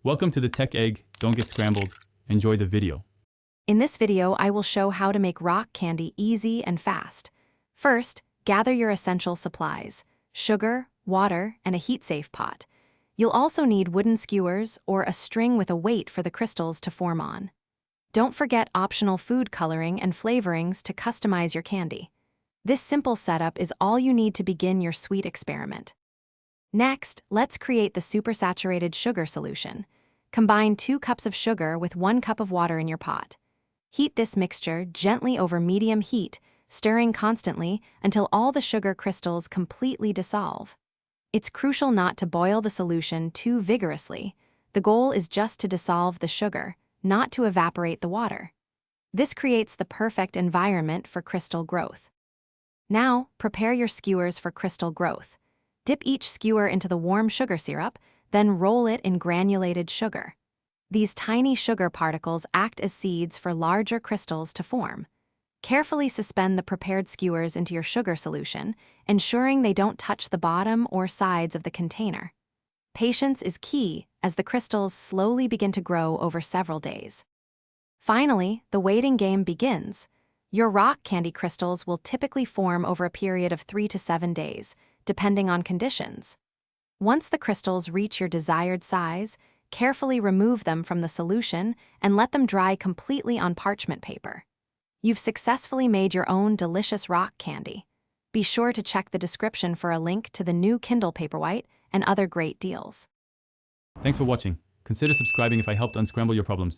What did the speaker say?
Welcome to the Tech Egg. Don't get scrambled. Enjoy the video. In this video, I will show how to make rock candy easy and fast. First, gather your essential supplies: sugar, water, and a heat-safe pot. You'll also need wooden skewers or a string with a weight for the crystals to form on. Don't forget optional food coloring and flavorings to customize your candy. This simple setup is all you need to begin your sweet experiment. Next, let's create the supersaturated sugar solution. Combine 2 cups of sugar with 1 cup of water in your pot. Heat this mixture gently over medium heat, stirring constantly until all the sugar crystals completely dissolve. It's crucial not to boil the solution too vigorously. The goal is just to dissolve the sugar, not to evaporate the water. This creates the perfect environment for crystal growth. Now, prepare your skewers for crystal growth. Dip each skewer into the warm sugar syrup, then roll it in granulated sugar. These tiny sugar particles act as seeds for larger crystals to form. Carefully suspend the prepared skewers into your sugar solution, ensuring they don't touch the bottom or sides of the container. Patience is key as the crystals slowly begin to grow over several days. Finally, the waiting game begins. Your rock candy crystals will typically form over a period of 3 to 7 days, depending on conditions. Once the crystals reach your desired size, carefully remove them from the solution and let them dry completely on parchment paper. You've successfully made your own delicious rock candy. Be sure to check the description for a link to the new Kindle Paperwhite and other great deals. Thanks for watching. Consider subscribing if I helped unscramble your problems.